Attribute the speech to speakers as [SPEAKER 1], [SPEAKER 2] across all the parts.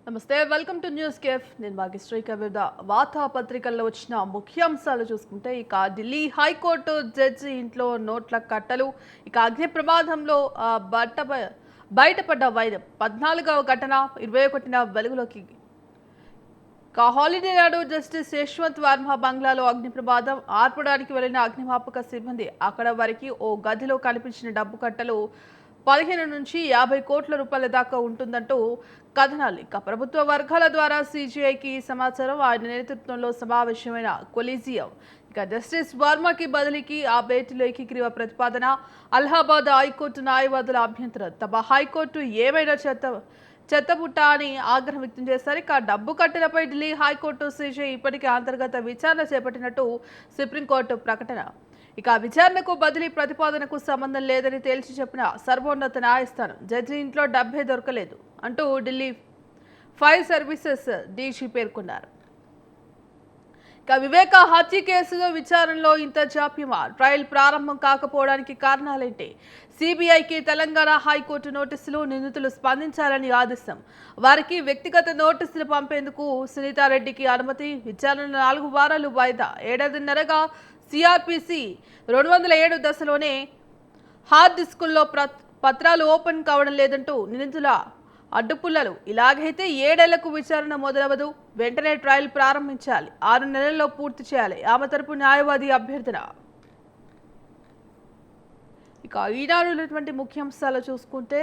[SPEAKER 1] నమస్తే welcome to news cafe నేను భాగ్యశ్రీ వివిధ వార్తాపత్రికల్లో వచ్చిన ముఖ్యాంశాలు చూసుకుంటే ఇక ఢిల్లీ హైకోర్టు జడ్జి ఇంట్లో నోట్ల కట్టలు ఇక అగ్ని ప్రమాదంలో బయటపడ్డ వైద్యం 14వ ఘటన 21న వెలుగులోకి హాలిడే నాడు జస్టిస్ యశ్వంత్ వర్మ బంగ్లాలో అగ్ని ప్రమాదం ఆర్పడానికి వెళ్లిన అగ్నిమాపక సిబ్బంది అక్కడ వారికి ఓ గదిలో కనిపించిన డబ్బు కట్టలు 15 నుంచి 50 కోట్ల రూపాయల దాకా ఉంటుందంటూ కథనాలు. ఇక ప్రభుత్వ వర్గాల ద్వారా సిజిఐకి సమాచారం ఆయన నేతృత్వంలో సమావేశమైన కొలీజియం ఇక జస్టిస్ వర్మకి బదిలీకి ఆ భేటీలో ఏకీగ్రీవ ప్రతిపాదన అలహాబాద్ హైకోర్టు న్యాయవాదుల అభ్యంతరం తమ హైకోర్టు ఏమైనా చెత్తబుట్ట అని ఆగ్రహం వ్యక్తం చేశారు. ఇక డబ్బు కట్టెలపై ఢిల్లీ హైకోర్టు సిజిఐ ఇప్పటికే అంతర్గత విచారణ చేపట్టినట్టు సుప్రీంకోర్టు ప్రకటన. ఇక విచారణకు బదిలీ ప్రతిపాదనకు సంబంధం లేదని తేల్చి చెప్పిన సర్వోన్నత న్యాయస్థానం జడ్జి ఇంట్లో డబ్బే దొరకలేదు అంటూ ఢిల్లీ ఫైర్ సర్వీసెస్ డీజీ పేర్కొన్నారు. ఇక వివేక హత్య కేసులో విచారణలో ఇంత జాప్యమా? ట్రయల్ ప్రారంభం కాకపోవడానికి కారణాలేంటి? సిబిఐకి తెలంగాణ హైకోర్టు నోటీసులు నిందితులు స్పందించాలని ఆదేశం. వారికి వ్యక్తిగత నోటీసులు పంపేందుకు సునీతారెడ్డికి అనుమతి. విచారణ 4 వారాలు వాయిదా. ఏడాదిన్నరగా సిఆర్పిసి 207 దశలోనే హార్డ్ డిస్కుల్లో పత్రాలు ఓపెన్ కావడం లేదంటూ నిందితుల అడ్డుపుల్లలు. ఇలాగైతే 7 ఏళ్లకు విచారణ మొదలవదు. వెంటనే ట్రయల్ ప్రారంభించాలి. 6 నెలల్లో పూర్తి చేయాలి. ఆమె తరపు న్యాయవాది అభ్యర్థన. ఇక ఈనాడు ముఖ్యాంశాలు చూసుకుంటే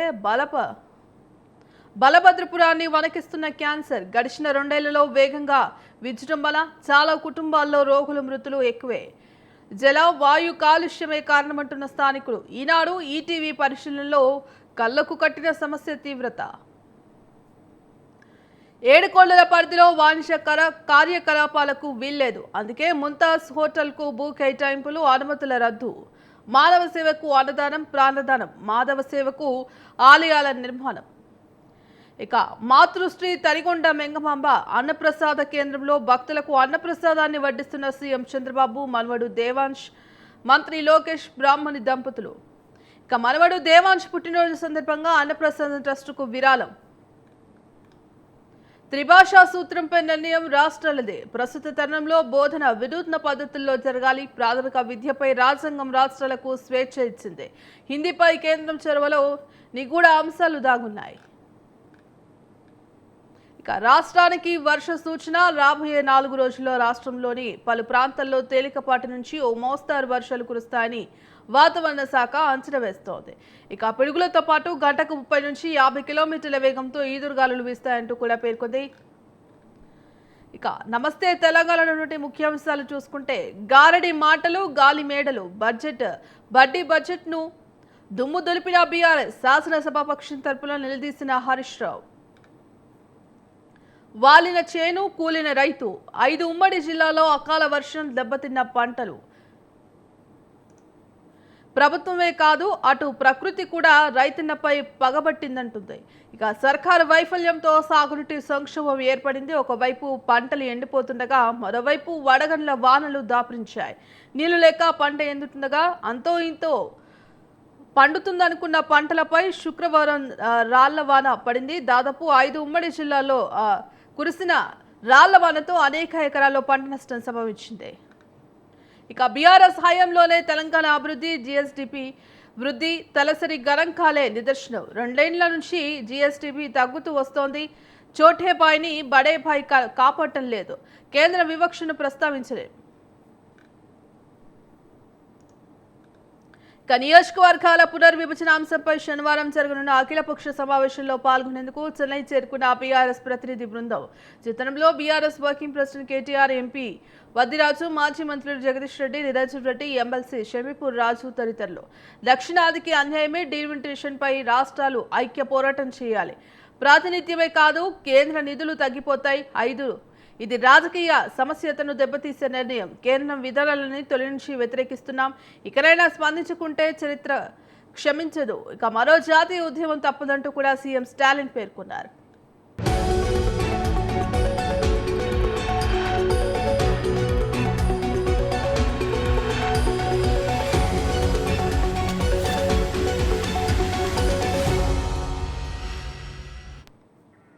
[SPEAKER 1] బలభద్రపురాన్ని వణకిస్తున్న క్యాన్సర్. గడిచిన 2 ఏళ్లలో వేగంగా విజృంభణ. చాలా కుటుంబాల్లో రోగుల మృతులు ఎక్కువే. జల వాయు కాలుష్యమే కారణమంటున్న స్థానికులు. ఈనాడు ఈటీవీ పరిశీలనలో కళ్లకు కట్టిన సమస్య తీవ్రత. 7 కోళ్ల పరిధిలో వాణిజ్య కార్యకలాపాలకు వీల్లేదు. అందుకే ముంతాజ్ హోటల్కు భూ కేటాయింపులు, అనుమతుల రద్దు. మానవ సేవకు అన్నదానం, ప్రాణదానం. మాధవ సేవకు ఆలయాల నిర్మాణం. ఇక మాతృశ్రీ తరిగొండ మెంగమాంబ అన్నప్రసాద కేంద్రంలో భక్తులకు అన్నప్రసాదాన్ని వడ్డిస్తున్న సీఎం చంద్రబాబు, మనవడు దేవాంశ్, మంత్రి లోకేష్ బ్రాహ్మణి దంపతులు. ఇక మనవడు దేవాంశ్ పుట్టినరోజు సందర్భంగా అన్నప్రసాదం ట్రస్టుకు విరాళం. త్రిభాషా సూత్రంపై నిర్ణయం రాష్ట్రాలదే. ప్రస్తుత తరుణంలో బోధన వినూత్న పద్ధతుల్లో జరగాలి. ప్రాథమిక విద్యపై రాజ్యాంగం రాష్ట్రాలకు స్వేచ్ఛ ఇచ్చింది. హిందీపై కేంద్రం చొరవలో నిగూఢ అంశాలు దాగున్నాయి. ఇక రాష్ట్రానికి వర్ష సూచన. రాబోయే 4 రోజుల్లో రాష్ట్రంలోని పలు ప్రాంతాల్లో తేలికపాటి నుంచి ఓ మోస్తారు వర్షాలు కురుస్తాయని వాతావరణ శాఖ అంచనా వేస్తోంది. ఇక పిడుగులతో పాటు గంటకు 30 నుంచి 50 కిలోమీటర్ల వేగంతో ఈదురుగాలులు వీస్తాయంటూ కూడా పేర్కొంది. ఇక నమస్తే తెలంగాణ ముఖ్యాంశాలు చూసుకుంటే గారడి మాటలు, గాలి మేడలు. బడ్జెట్ ను దుమ్ము దులిపిన బీఆర్ఎస్. శాసనసభాపక్షం తరపున నిలదీసిన హరీష్ రావు. వాలిన చేను, కూలిన రైతు. 5 ఉమ్మడి జిల్లాలో అకాల వర్షం దెబ్బతిన్న పంటలు. ప్రభుత్వమే కాదు అటు ప్రకృతి కూడా రైతన్నపై పగబట్టిందంటుంది. ఇక సర్కారు వైఫల్యంతో సాగునీటి సంక్షోభం ఏర్పడింది. ఒకవైపు పంటలు ఎండిపోతుండగా మరోవైపు వడగండ్ల వానలు దాపురించాయి. నీళ్లు లేక పంట ఎండుతుండగా అంతో ఇంతో పండుతుందనుకున్న పంటలపై శుక్రవారం రాళ్ల వాన పడింది. దాదాపు 5 ఉమ్మడి జిల్లాల్లో కురిసిన రాళ్ల వానతో అనేక ఎకరాల్లో పంట నష్టం సంభవించింది. ఇక బీఆర్ఎస్ హయాంలోనే తెలంగాణ అభివృద్ధి, జీఎస్డీపీ వృద్ధి తలసరి గణాంకాలే నిదర్శనం. 2 ఏళ్ల నుంచి జీఎస్డీపీ తగ్గుతూ వస్తోంది. చోటే బాయిని బడే బాయి కాపాడటం లేదు. కేంద్ర వివక్షను ప్రస్తావించలేదు. నియోజకవర్గాల పునర్విభజన అంశంపై శనివారం జరగనున్న అఖిలపక్ష సమావేశంలో పాల్గొనేందుకు చెన్నై చేరుకున్న బీఆర్ఎస్ ప్రతినిధి బృందం. చిత్రంలో BRS working president KTR, MP Vaddiraju, మాజీ మంత్రులు జగదీష్ రెడ్డి, నిరంజన్ రెడ్డి, ఎమ్మెల్సీ షమీపూర్ రాజు తదితరులు. దక్షిణాదికి అన్యాయమే. డీలిమిటేషన్ పై రాష్ట్రాలు ఐక్య పోరాటం చేయాలి. ప్రాతినిధ్యమే కాదు, కేంద్ర నిధులు తగ్గిపోతాయి. ఇది రాజకీయ సమస్యతను దెబ్బతీసే నిర్ణయం. కేంద్రం విధానాలని తొలి నుంచి వ్యతిరేకిస్తున్నాం. ఇకనైనా స్పందించుకుంటే చరిత్ర క్షమించదు. ఇక మరో జాతీయ ఉద్యమం తప్పదంటూ కూడా సీఎం స్టాలిన్ పేర్కొన్నారు.